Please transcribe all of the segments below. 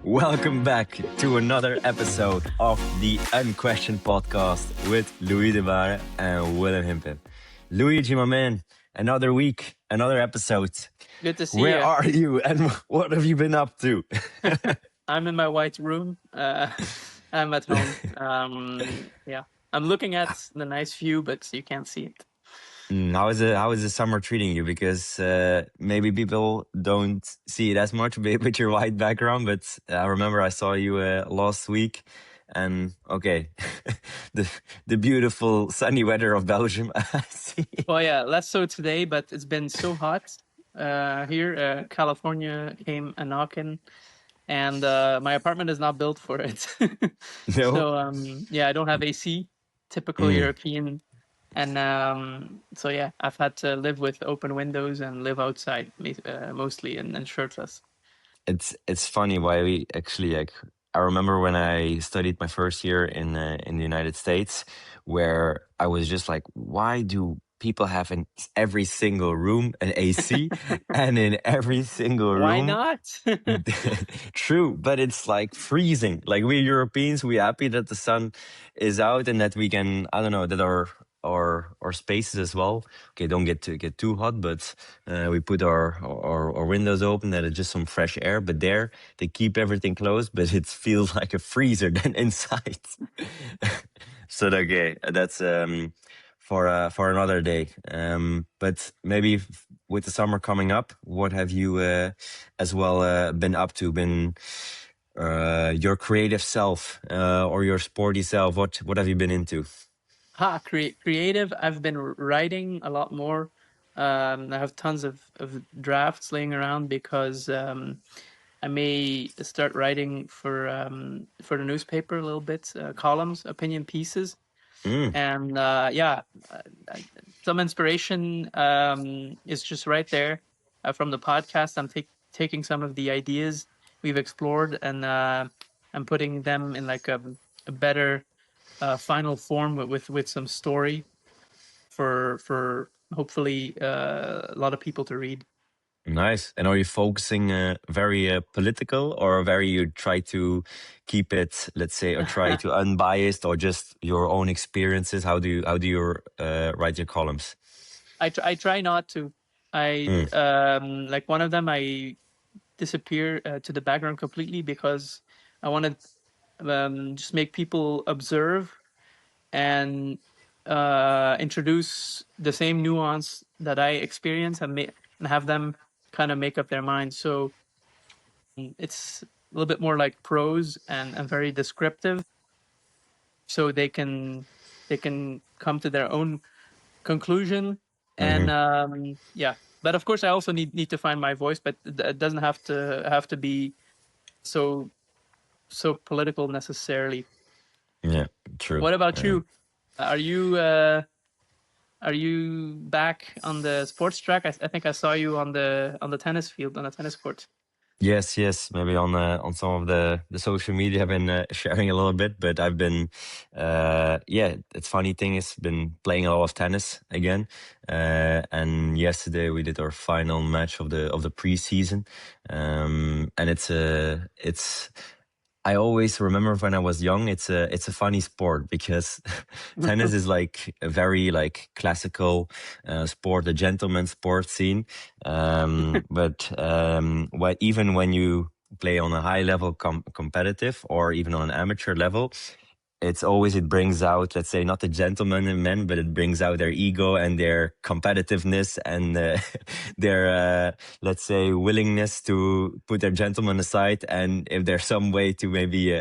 Welcome back to another episode of the Unquestioned podcast with Louis de Bare and Willem Himpen. Luigi, my man, another week, another episode. Good to see Where you. are you and what have you been up to? I'm in my white room. I'm at home. I'm looking at the nice view, but you can't see it. How is the summer treating you? Because maybe people don't see it as much with your white background, but I remember I saw you last week, and okay, the the beautiful sunny weather of Belgium. I see. Well, yeah, less so today, but it's been so hot here. California came a knocking, and my apartment is not built for it. No. So I don't have AC, typical European. And so yeah, I've had to live with open windows and live outside mostly and shirtless. It's funny why we actually like. I remember when I studied my first year in the United States, where I was just like, why do people have in every single room an AC, and in every single room? Why not? True, but it's like freezing. Like we Europeans, we're happy that the sun is out and that we can, I don't know, that our spaces as well. Okay, don't get too hot, but we put our windows open, that it's just some fresh air. But there, they keep everything closed, but it feels like a freezer than inside. So okay, that's for another day. But maybe with the summer coming up, what have you as well been up to? Been your creative self or your sporty self? What have you been into? Creative. I've been writing a lot more. I have tons of drafts laying around because I may start writing for the newspaper a little bit, columns, opinion pieces. And some inspiration is just right there from the podcast. I'm taking some of the ideas we've explored and I'm putting them in like a better final form with some story for hopefully a lot of people to read. Nice. And are you focusing very political, or very you try to keep it, let's say, or try to unbiased, or just your own experiences? How do you write your columns? I try not to. Like one of them, I disappear to the background completely because I want to just make people observe and introduce the same nuance that I experience and have them kind of make up their mind. So it's a little bit more like prose and very descriptive, so they can come to their own conclusion. And but of course I also need to find my voice, but it doesn't have to be so political necessarily. Yeah, true. What about you? Are you back on the sports track? I think I saw you on the tennis field, on the tennis court. Yes. Maybe on some of the social media I've been sharing a little bit, but I've been it's funny thing is been playing a lot of tennis again. And yesterday we did our final match of the preseason. And it's I always remember when I was young, it's a funny sport because tennis is like a very like classical sport, a gentleman sport scene. But even when you play on a high level competitive, or even on an amateur level, it brings out, let's say, not the gentlemen in men, but it brings out their ego and their competitiveness and their, let's say, willingness to put their gentleman aside. And if there's some way to maybe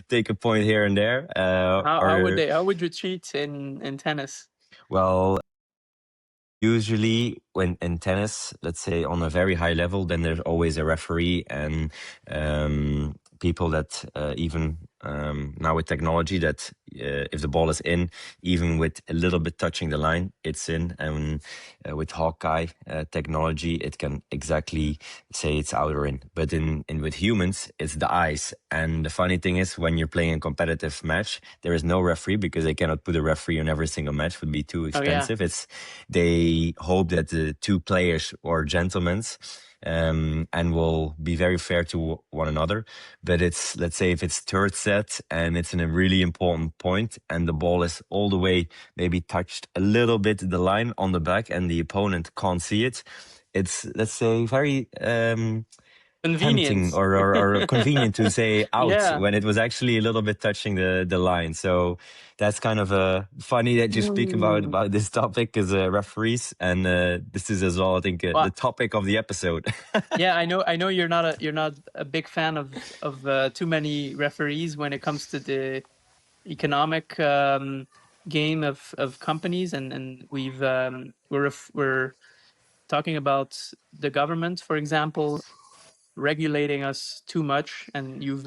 take a point here and there. How would you treat in tennis? Well, usually when in tennis, let's say on a very high level, then there's always a referee and people that even now with technology, that if the ball is in, even with a little bit touching the line, it's in. And with Hawkeye technology, it can exactly say it's out or in. But in with humans, it's the eyes. And the funny thing is, when you're playing a competitive match, there is no referee because they cannot put a referee on every single match. It would be too expensive. They hope that the two players or gentlemen and will be very fair to one another. But it's, let's say, if it's third set and it's in a really important point and the ball is all the way maybe touched a little bit the line on the back and the opponent can't see it, it's, let's say, very tempting Convenience. or convenient to say out Yeah. when it was actually a little bit touching the line. So that's kind of funny that you speak Mm. about this topic as referees, and this is as well, I think, the Well, topic of the episode. yeah, I know you're not a big fan of too many referees when it comes to the economic game of companies, and we're talking about the government, for example, regulating us too much, and you've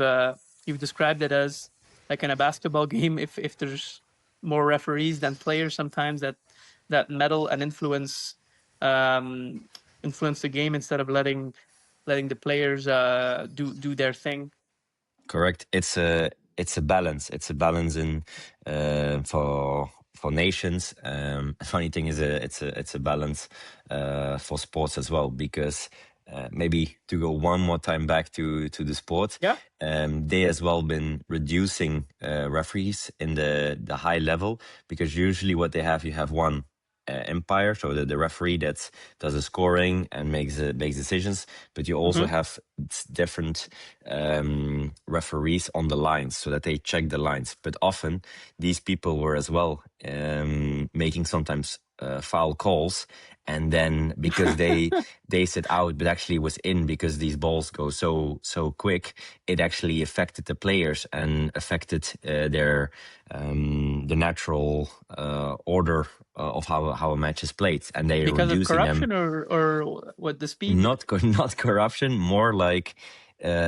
described it as like in a basketball game, if there's more referees than players sometimes that meddle and um, influence the game instead of letting the players do their thing. Correct. It's a balance. It's a balance in for nations. Funny thing is, it's a balance for sports as well, because maybe to go one more time back to the sport, Yeah. they as well been reducing referees in the high level, because usually what they have, you have one empire, so the referee that does the scoring and makes decisions, but you also Hmm. have different referees on the lines, so that they check the lines. But often these people were as well making sometimes foul calls, and then because they said out but actually was in, because these balls go so quick, it actually affected the players and affected their the natural order of how a match is played, and they are Because of reducing them. corruption or what, the speed? Not corruption, more like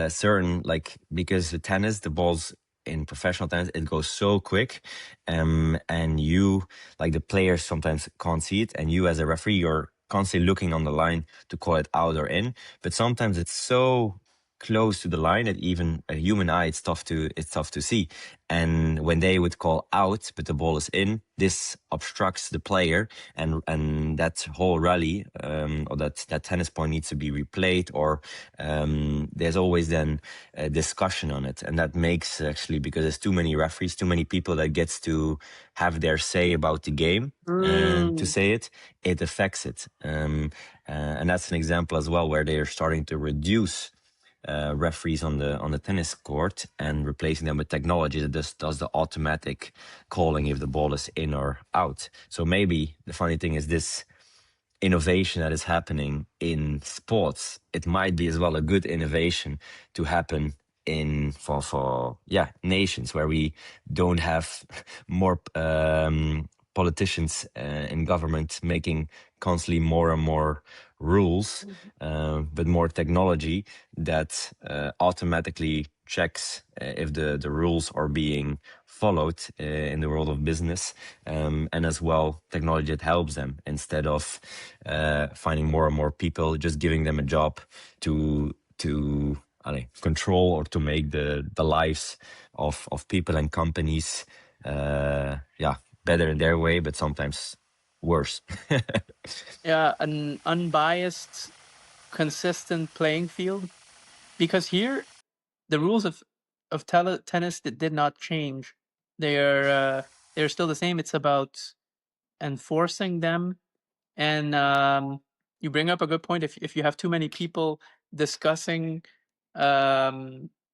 certain, like, because the tennis, the balls in professional tennis, it goes so quick, and you, like, the players sometimes can't see it, and you as a referee, you're constantly looking on the line to call it out or in. But sometimes it's so close to the line that even a human eye, it's tough to see. And when they would call out but the ball is in, this obstructs the player, and that whole rally, or that tennis point needs to be replayed, or there's always then a discussion on it. And that makes, actually, because there's too many referees, too many people that gets to have their say about the game, to Mm. say it affects it. And that's an example as well where they are starting to reduce referees on the tennis court and replacing them with technology that does the automatic calling if the ball is in or out. So maybe the funny thing is, this innovation that is happening in sports, it might be as well a good innovation to happen in for nations where we don't have more politicians in government making constantly more and more rules, but more technology that automatically checks if the rules are being followed in the world of business, and as well technology that helps them, instead of finding more and more people, just giving them a job to control or to make the lives of people and companies better in their way, but sometimes worse. Yeah, an unbiased, consistent playing field. Because here, the rules of tennis that did not change. They're still the same. It's about enforcing them. And you bring up a good point. If you have too many people discussing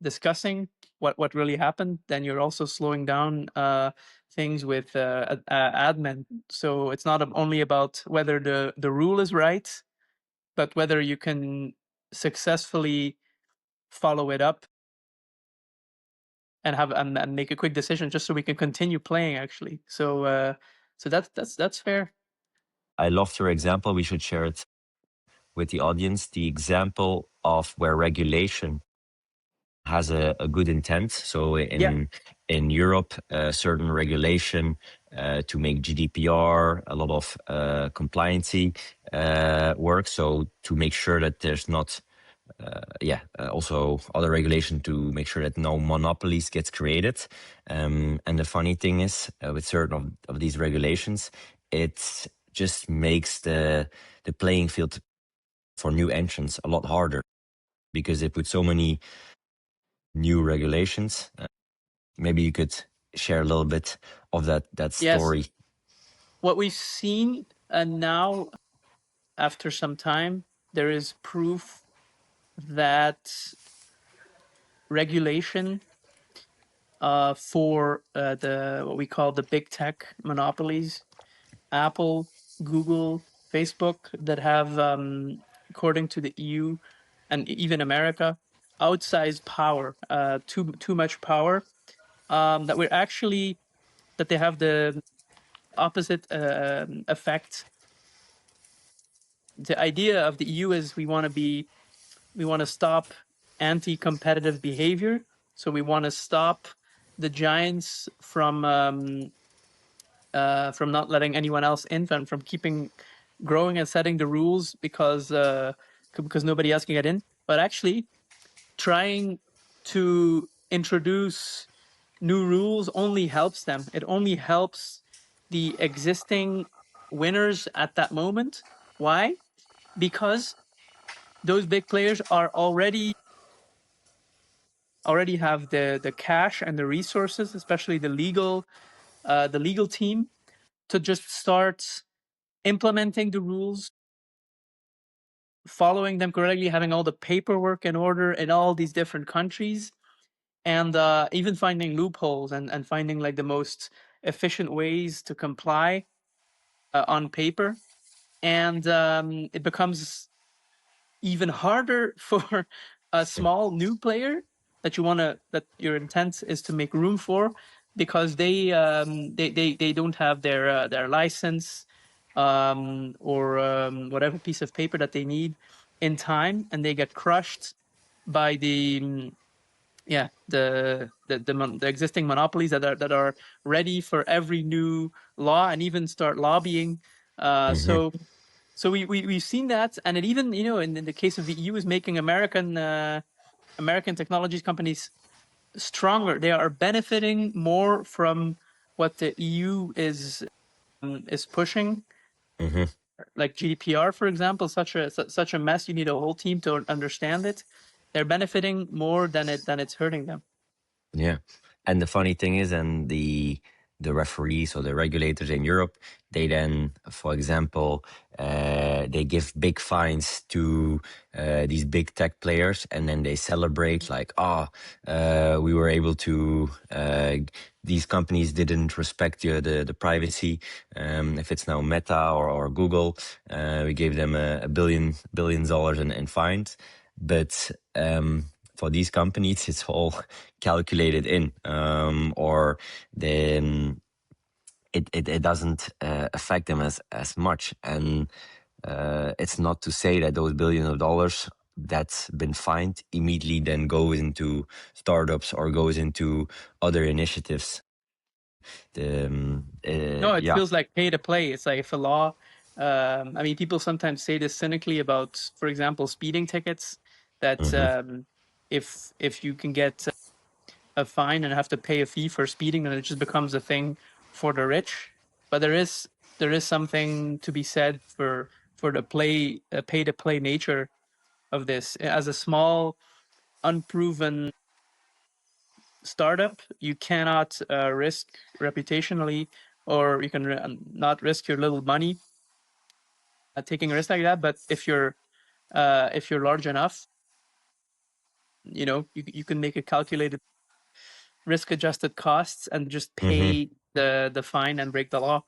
discussing what really happened, then you're also slowing down things with admin. So it's not only about whether the rule is right, but whether you can successfully follow it up and and make a quick decision, just so we can continue playing, actually. So that's fair. I loved your example. We should share it with the audience. The example of where regulation has a good intent. So Yeah. in Europe, certain regulation to make GDPR, a lot of compliancy work. So to make sure that there's not also other regulation to make sure that no monopolies gets created. And the funny thing is, with certain of these regulations, it just makes the playing field for new entrants a lot harder because they put so many new regulations. Maybe you could share a little bit of that Yes, story. what we've seen now, after some time, there is proof that regulation for the what we call the big tech monopolies, Apple, Google, Facebook, that have, according to the EU and even America, outsized power, too much power, that we're actually that they have the opposite effect. The idea of the EU is we want to stop anti-competitive behavior. So we want to stop the giants from not letting anyone else in, from keeping growing and setting the rules because nobody else can get in. But actually, trying to introduce new rules only helps them. It only helps the existing winners at that moment. Why? Because those big players are already have the cash and the resources, especially the legal team, to just start implementing the rules, following them correctly, having all the paperwork in order in all these different countries, and even finding loopholes and finding like the most efficient ways to comply on paper. And it becomes even harder for a small new player that your intent is to make room for, because they don't have their license or whatever piece of paper that they need in time, and they get crushed by the existing monopolies that are ready for every new law and even start lobbying. Hmm. So we've seen that, and it even, in the case of the EU, is making American technologies companies stronger. They are benefiting more from what the EU is pushing, Hmm. like GDPR, for example. Such a mess. You need a whole team to understand it. They're benefiting more than it's hurting them. Yeah, and the funny thing is, and the referees or the regulators in Europe, they then, for example, they give big fines to these big tech players, and then they celebrate like, we were able to. These companies didn't respect the privacy. If it's now Meta or Google, we gave them a billion dollars in fines, but for these companies, it's all calculated in, or then it doesn't affect them as much. And it's not to say that those billions of dollars that's been fined immediately then goes into startups or goes into other initiatives. No, it Yeah. feels like pay to play. It's like if a law. I mean, people sometimes say this cynically about, for example, speeding tickets. That Hmm. if you can get a fine and have to pay a fee for speeding, then it just becomes a thing for the rich. But there is something to be said for the pay to play nature of this. As a small, unproven startup, you cannot risk reputationally, or you can not risk your little money taking a risk like that. But if you're large enough, you can make a calculated risk adjusted costs and just Hmm. pay the fine and break the law.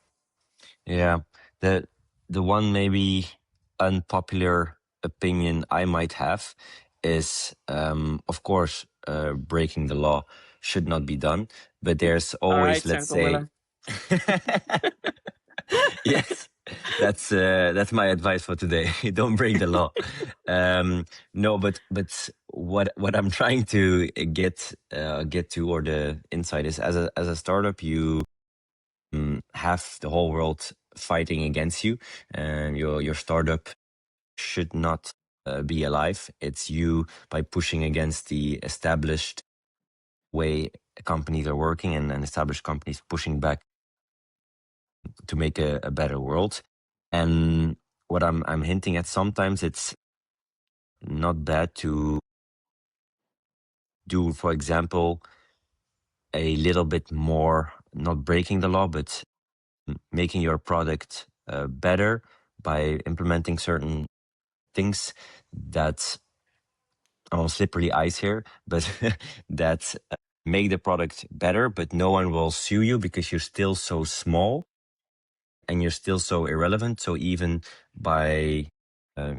Yeah, the the one maybe unpopular opinion I might have is, of course, breaking the law should not be done, but there's All always, right, let's Uncle say, Willem. yes, that's my advice for today. Don't break the law. No, but what I'm trying to get to, or the insight is, as a startup, you have the whole world fighting against you, and your startup should not be alive. It's you, by pushing against the established way companies are working, and established companies pushing back to make a better world. And what I'm hinting at, sometimes it's not bad to do, for example, a little bit more, not breaking the law, but making your product better by implementing certain things that, I'm on slippery ice here, but that make the product better, but no one will sue you because you're still so small and you're still so irrelevant. So even by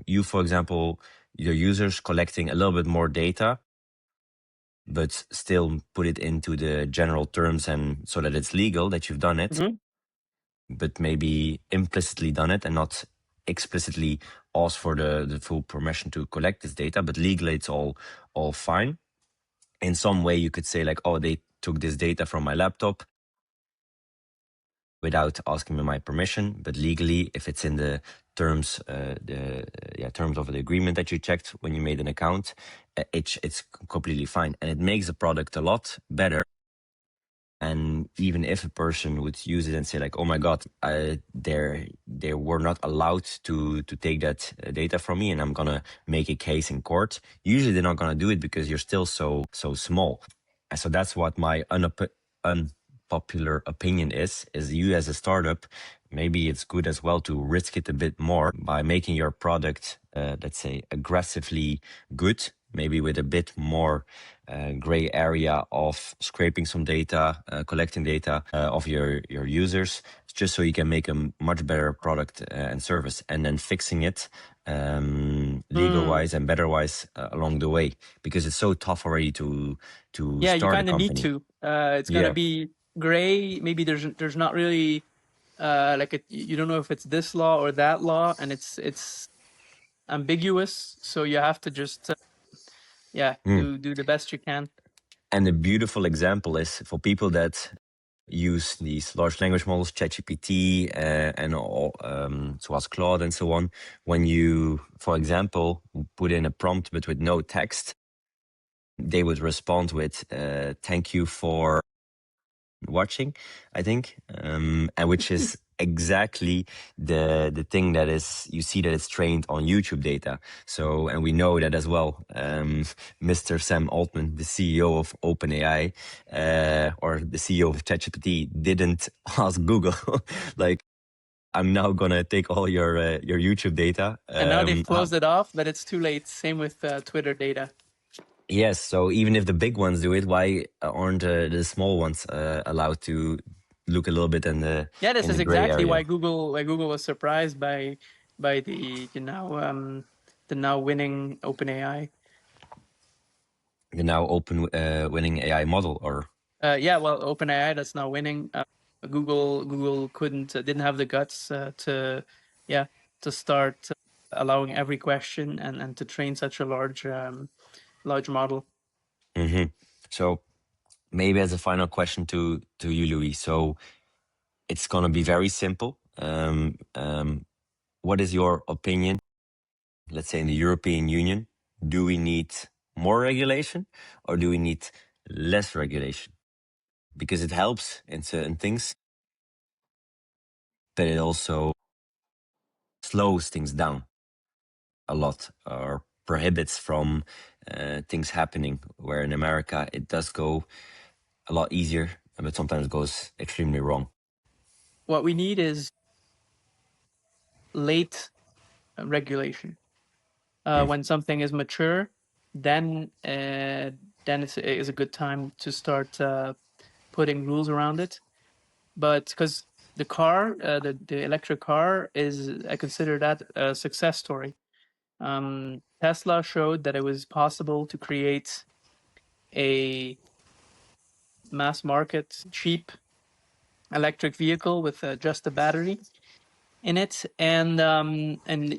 you, for example, your users collecting a little bit more data, but still put it into the general terms and so that it's legal that you've done it, Mm-hmm. but maybe implicitly done it and not explicitly asked for the full permission to collect this data, but legally it's all fine. In some way you could say like, oh, they took this data from my laptop without asking me my permission, but legally, if it's in the terms, terms of the agreement that you checked when you made an account, it's completely fine, and it makes the product a lot better. And even if a person would use it and say like, "Oh my God, they were not allowed to take that data from me, and I'm gonna make a case in court," usually they're not gonna do it because you're still so small. And so that's what my unpopular opinion is you as a startup, maybe it's good as well to risk it a bit more by making your product, let's say, aggressively good, maybe with a bit more gray area of scraping some data, collecting data of your users, just so you can make a much better product and service, and then fixing it legal wise and better wise along the way, because it's so tough already to Yeah, you start a kind of need company. to. It's gonna Yeah. be gray. Maybe there's not really like you don't know if it's this law or that law, and it's ambiguous. So you have to just yeah, Mm. do the best you can. And a beautiful example is for people that use these large language models, ChatGPT, and all, so as Claude and so on. When you, for example, put in a prompt but with no text, they would respond with "Thank you for watching," I think, and which is exactly the thing that is, you see that it's trained on YouTube data. So, and we know that as well. Mr. Sam Altman, the CEO of OpenAI, or the CEO of ChatGPT, didn't ask Google like, "I'm now gonna take all your YouTube data." And now they've closed it off, but it's too late. Same with Twitter data. Yes, so even if the big ones do it, why aren't the small ones allowed to look a little bit Yeah, this in is the gray exactly area? why Google was surprised by the now winning OpenAI. The now open winning AI model, or Yeah, well, OpenAI that's now winning. Google couldn't didn't have the guts to yeah to start allowing every question and to train such a large model. so maybe as a final question to you, Louis. So it's gonna be very simple. What is your opinion? Let's say in the European Union, do we need more regulation or do we need less regulation? Because it helps in certain things, but it also slows things down a lot or prohibits from things happening. Where in America, it does go a lot easier, but sometimes goes extremely wrong. What we need is late regulation. Mm. When something is mature, then it's a good time to start putting rules around it. But because the car, the electric car, is I consider that a success story. Tesla showed that it was possible to create a mass market, cheap electric vehicle with just a battery in it, and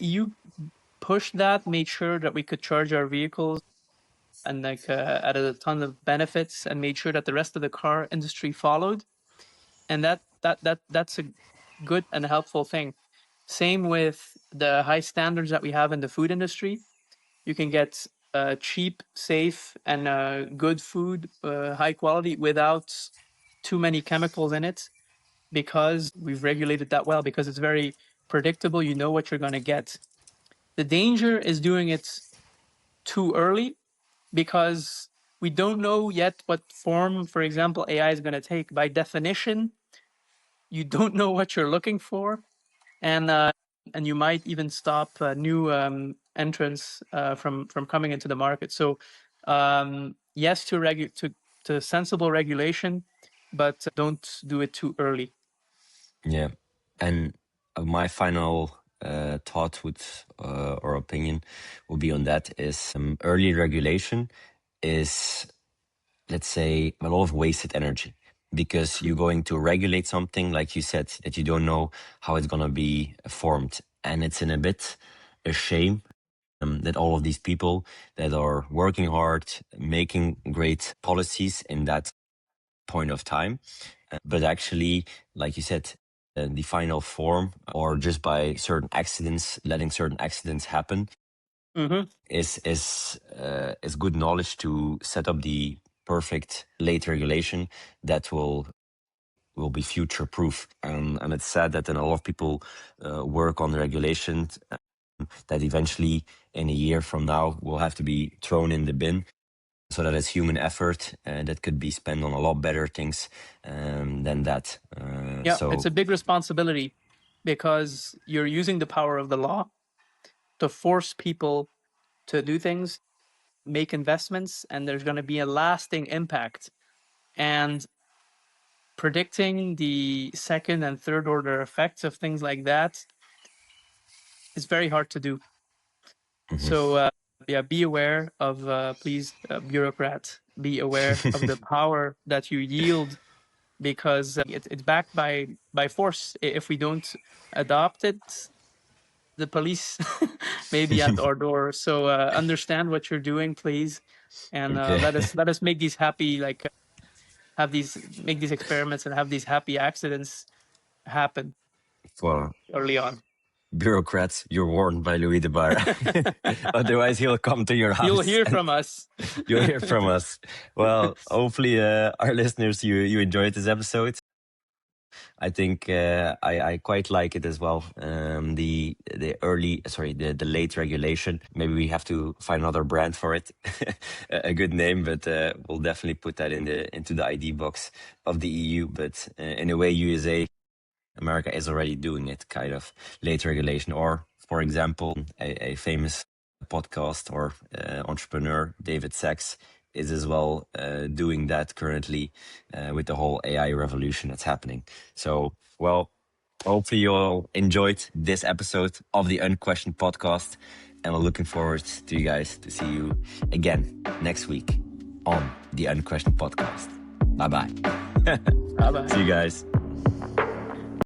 you pushed that, made sure that we could charge our vehicles, and like added a ton of benefits, and made sure that the rest of the car industry followed, and that's a good and helpful thing. Same with the high standards that we have in the food industry. You can get cheap, safe, and good food, high quality, without too many chemicals in it, because we've regulated that well, because it's very predictable. You know what you're going to get. The danger is doing it too early, because we don't know yet what form, for example, AI is going to take. By definition, you don't know what you're looking for, and you might even stop new entrants from coming into the market. So yes to sensible regulation, but don't do it too early. Yeah. And my final thought would or opinion would be on that is early regulation is, let's say, a lot of wasted energy, because you're going to regulate something, like you said, that you don't know how it's going to be formed. And it's in a bit a shame that all of these people that are working hard, making great policies in that point of time, but actually, like you said, the final form, or just by certain accidents, letting certain accidents happen, is good knowledge to set up the perfect late regulation that will be future proof. And it's sad that then a lot of people work on the regulations that eventually in a year from now will have to be thrown in the bin. So that is human effort that could be spent on a lot better things than that. Yeah, So it's a big responsibility, because you're using the power of the law to force people to do things, make investments, and there's going to be a lasting impact. And predicting the second and third order effects of things like that is very hard to do. So yeah, be aware of, please, bureaucrat, be aware of the power that you yield, because it's backed by force. If we don't adopt it, the police may be at our door. So understand what you're doing, please, and okay, let us make these happy, like make these experiments and have these happy accidents happen for early on. bureaucrats, you're warned by Louis de Bar. Otherwise, he'll come to your You'll house hear and from us. you'll hear from us. Well, hopefully, our listeners, you enjoyed this episode. I think I quite like it as well. The late regulation. Maybe we have to find another brand for it, a good name, but we'll definitely put that into the ID box of the EU. But in a way, USA, America is already doing it, kind of late regulation. Or, for example, a famous podcast or entrepreneur, David Sachs, is as well doing that currently with the whole AI revolution that's happening. So, well, hopefully you all enjoyed this episode of the Unquestioned podcast, and we're looking forward to you guys to see you again next week on the Unquestioned podcast. Bye bye. Bye bye. See you guys.